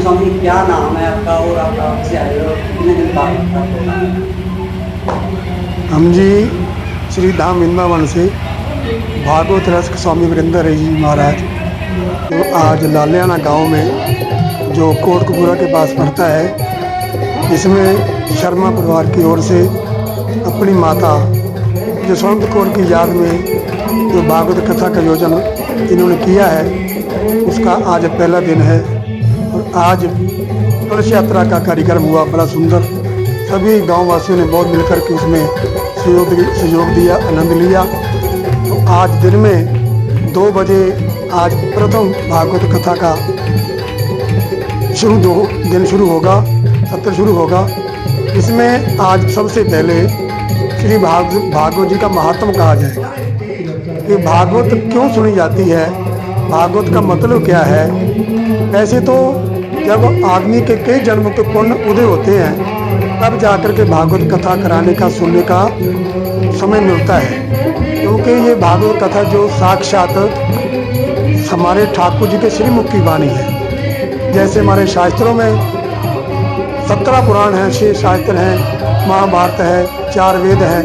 स्वामी क्या नाम है आपका और आप कहाँ से आए हो, कितने दिन बाद आपको? हम जी श्री धाम वृंदावन से भागवत रस स्वामी वीरेंद्र जी महाराज, जो आज लालियाना गांव में जो कोटकपुरा के पास पड़ता है, इसमें शर्मा परिवार की ओर से अपनी माता जसवंत कौर की याद में जो भागवत कथा का आयोजन इन्होंने किया है, उसका आज पहला दिन है। और आज कलश यात्रा का कार्यक्रम हुआ, बड़ा सुंदर। सभी गाँव वासियों ने बहुत मिलकर के उसमें सहयोग दिया, आनंद लिया। तो आज दिन में 2 बजे आज प्रथम भागवत कथा का दिन शुरू होगा, सत्र शुरू होगा। इसमें आज सबसे पहले श्री भागवत जी का महात्म कहा जाएगा कि भागवत क्यों सुनी जाती है, भागवत का मतलब क्या है। ऐसे तो जब आदमी के कई जन्म के पुण्य उदय होते हैं, तब जाकर के भागवत कथा कराने का, सुनने का समय मिलता है, क्योंकि ये भागवत कथा जो साक्षात हमारे ठाकुर जी के श्रीमुख की वाणी है। जैसे हमारे शास्त्रों में 17 पुराण हैं, 6 शास्त्र हैं, महाभारत है, 4 वेद हैं,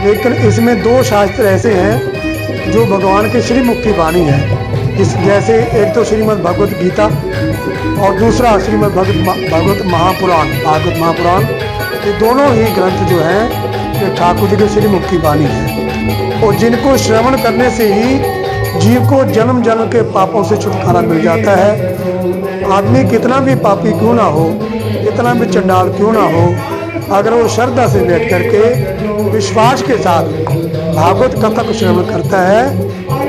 लेकिन इसमें 2 शास्त्र ऐसे हैं जो भगवान के श्रीमुख की वाणी है। जैसे एक तो श्रीमद् भगवत गीता और दूसरा श्रीमद् भागवत महापुराण। ये दोनों ही ग्रंथ जो हैं ये ठाकुर जी के श्रीमुख की वाणी है, और जिनको श्रवण करने से ही जीव को जन्म जन्म के पापों से छुटकारा मिल जाता है। आदमी कितना भी पापी क्यों ना हो, कितना भी चंडाल क्यों ना हो, अगर वो श्रद्धा से बैठ करके विश्वास के साथ भागवत कथा को श्रवण करता है,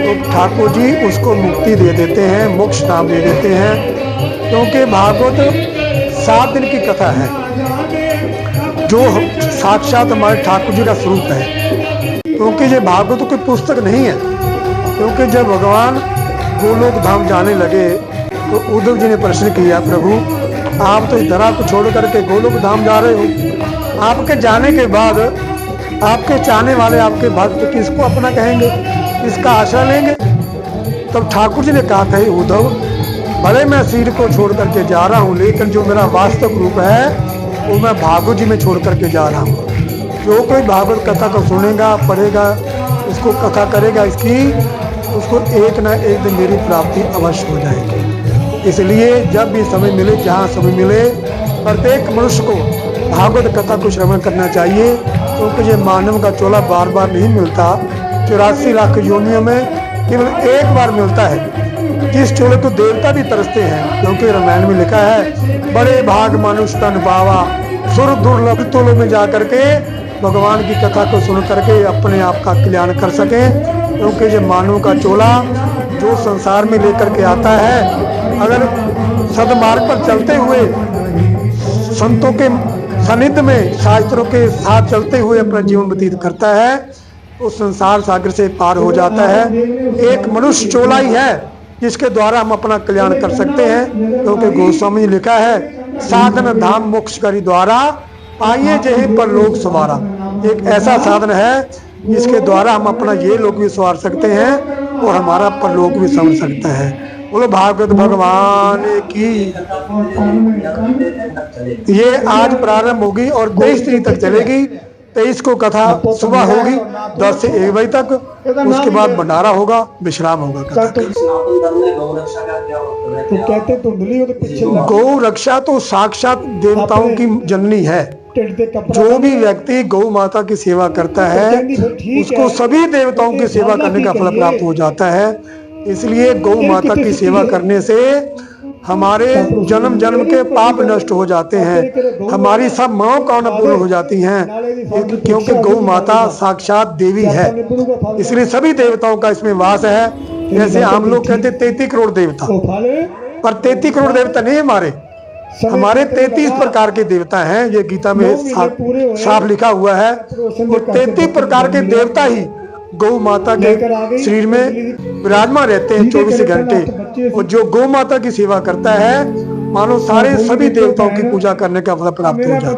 तो ठाकुर जी उसको मुक्ति दे देते हैं, मोक्ष नाम दे देते हैं। क्योंकि भागवत 7 दिन की कथा है, जो साक्षात हमारे ठाकुर जी का स्वरूप है। क्योंकि ये भागवत कोई पुस्तक नहीं है। क्योंकि जब भगवान गोलोक धाम जाने लगे तो उद्धव जी ने प्रश्न किया, प्रभु आप तो इस धरा को छोड़ करके गोलोक धाम जा रहे हो, आपके जाने के बाद आपके चाहने वाले, आपके भक्त किसको अपना कहेंगे, किसका आश्रय लेंगे। तब ठाकुर जी ने कहा था, उद्धव भले मैं शरीर को छोड़ करके जा रहा हूँ, लेकिन जो मेरा वास्तविक रूप है वो मैं भागवत जी में छोड़ करके जा रहा हूँ। जो कोई भागवत कथा को सुनेगा, पढ़ेगा, उसको कथा करेगा इसकी, उसको एक ना एक दिन मेरी प्राप्ति अवश्य हो जाएगी। इसलिए जब भी समय मिले, जहाँ समय मिले, प्रत्येक मनुष्य को भागवत कथा को श्रवण करना चाहिए। क्योंकि ये मानव का चोला बार बार नहीं मिलता, 84 लाख योनियों में केवल एक बार मिलता है। जिस चोले को देवता भी तरसते हैं, क्योंकि रामायण में लिखा है, बड़े भाग मनुष्य तन पावा, सुर दुर्लभ तोलों में जा करके भगवान की कथा को सुन करके अपने आप का कल्याण कर सके। क्योंकि ये मानव का चोला जो संसार में लेकर के आता है, अगर सदमार्ग पर चलते हुए संतों के सानिध्य में, शास्त्रों के साथ चलते हुए अपना जीवन व्यतीत करता है, तो संसार सागर से पार हो जाता है। एक मनुष्य चोला ही है जिसके द्वारा हम अपना कल्याण कर सकते हैं। क्योंकि गोस्वामी ने लिखा है, साधन धाम मोक्ष करी द्वारा, पाइए जहीं पर लोग सवारा। एक ऐसा साधन है जिसके द्वारा हम अपना ये लोग भी सवार सकते हैं और हमारा परलोक भी संवर सकता है। बोलो भागवत भगवान की। ये आज प्रारंभ होगी और 23 तारीख तक चलेगी। 23 को कथा सुबह होगी 10 से 1 बजे तक, उसके बाद भंडारा होगा, विश्राम होगा। गौ रक्षा तो साक्षात देवताओं की जननी है। जो भी व्यक्ति गौ माता की सेवा करता है, उसको सभी देवताओं की सेवा करने का फल प्राप्त हो जाता है। इसलिए गौ माता की सेवा करने से हमारे जन्म जन्म के पाप नष्ट हो जाते हैं, हमारी सब मनोकामना पूर्ण हो जाती हैं। क्योंकि गौ माता साक्षात देवी है, इसलिए सभी देवताओं का इसमें वास है। जैसे हम लोग कहते 33 करोड़ देवता, पर 33 करोड़ देवता नहीं हमारे 33 प्रकार के देवता हैं। ये गीता में साफ लिखा हुआ है। वो 33 प्रकार के देवता ही गौ माता के शरीर में विराजमान रहते हैं 24 घंटे। और जो गौ माता की सेवा करता है, मानो सारे सभी देवताओं की पूजा करने का फल प्राप्त हो जाता है।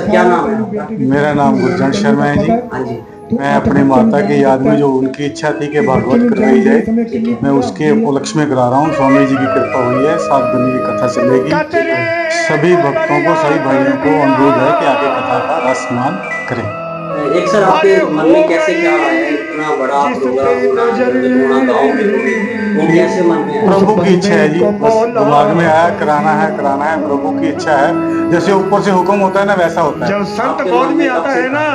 क्या नाम है? मेरा नाम गुरजंट शर्मा है जी। हाँ जी। मैं अपनी माता की याद में जो उनकी इच्छा थी कि भागवत करवाई जाए, मैं उसके उपलक्ष्य में करा रहा हूँ। स्वामी जी की कृपा हुई है, 7 दिन की कथा चलेगी। सभी भक्तों को, सभी भाइयों को अनुरोध है कि आगे कथा का रसमान करें। एक सर आपके मन में कैसे ख्याल आया इतना बड़ा प्रोग्राम होना, होना गाँव में, वो कैसे मन में आया? प्रभु की इच्छा है जी, बस दिमाग में आया कराना है, प्रभु की इच्छा है। जैसे ऊपर से हुक्म होता है ना, वैसा होता है। जब संत आपके बोल मन में में कब आता से है ना,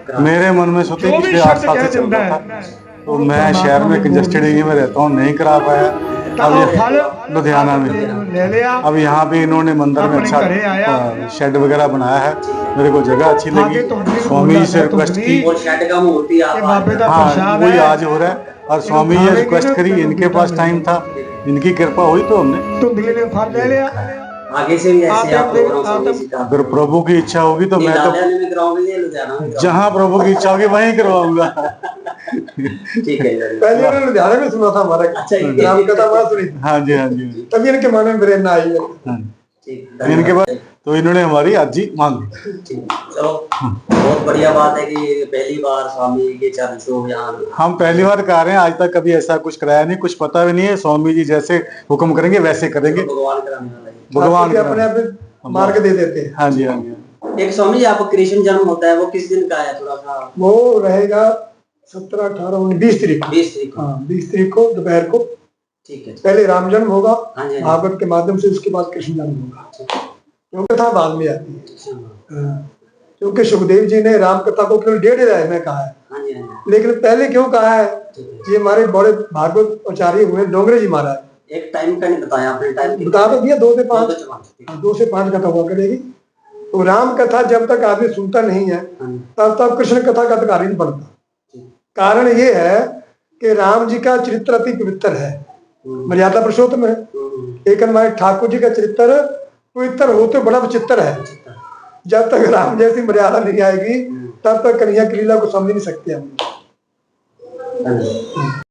था? मेरे मन में सोते जो भी पिछले 8 शब्द साल कह से चल देता रहा है, था, तो मैं शहर में कंजेस्टेड एरिया में रहता हूँ, नहीं करा पाया। अब तो ये फल लुधियाना में, ले लिया। अब यहाँ भी इन्होंने मंदिर में अपने घरे आया। अच्छा शेड वगैरह बनाया है, मेरे को जगह अच्छी आगे तो लगी। भी स्वामी जी से बोला रिक्वेस्ट की, और शेड का मूर्ति आप ये बाबे का हाँ प्रसाद वही है। आज हो रहा है। और स्वामी जी रिक्वेस्ट करी, इनके पास टाइम था, इनकी कृपा हुई तो हमने धुंधली ने फल ले लिया। आगे से भी ऐसे आप प्रोग्राम स्वामी जी का अगर प्रभु की इच्छा होगी तो मैं तो लालियाने में कराओगे या लुधियाना में कराओगे? जहाँ प्रभु की इच्छा होगी वहीं करवाऊंगा। ठीक है जी। पहले उन्होंने लुधियाना में सुना था हमारा, अच्छा, ये राम कथा वहाँ सुनी थी, हाँ जी, हाँ जी, तभी इनके मन में प्रेरणा आई है। हाँ। ठीक, इनके बाद तो इन्होंने हमारी अर्जी मांगी। ठीक, चलो बहुत बढ़िया बात है कि पहली बार स्वामी के चरण छू यहाँ हम पहली बार कर रहे हैं, आज तक कभी ऐसा कुछ कराया नहीं, कुछ पता भी नहीं है। स्वामी जी जैसे हुक्म करेंगे वैसे करेंगे, भगवान कराने वाला है। भगवान आपके अपने आप मार्ग दे देते हैं। हाँ जी, हाँ जी। एक स्वामी जी आपका कृष्ण जन्म होता है वो किस दिन का है? थोड़ा सा वो रहेगा 17, 18, 19, 20 तारीख को। 20 तारीख को। हाँ 20 तारीख को दोपहर को। ठीक है। पहले राम जन्म होगा हाँ जी, हाँ भागवत के माध्यम से, उसके बाद कृष्ण जन्म होगा, क्योंकि कथा बाद में आती है। जी। हाँ, क्योंकि सुखदेव जी ने राम कथा को केवल 1.5 अध्याय में कहा है, हाँ जी, हाँ जी। लेकिन पहले क्यों कहा है? ठीक है। ये हमारे बड़े भागवत आचार्य हुए डोंगरे जी महाराज, एक टाइम का नहीं बताया आपने, टाइम बता तो दिया 2 से 5, ठीक है। 2 से 5 कथा हुआ करेगी। तो राम कथा जब तक आदमी सुनता नहीं है हाँ जी, तब तक कृष्ण कथा का अधिकार ही नहीं बनता। ठीक। कारण ये है कि राम जी का चरित्र अति पवित्र है, मर्यादा पुरुषोत्तम है, लेकिन हमारे ठाकुर जी का चरित्र पवित्र होते बड़ा विचित्र है। जब तक राम जैसी मर्यादा नहीं आएगी तब तक कन्हैया की लीला को समझ नहीं सकते हम। हाँ जी।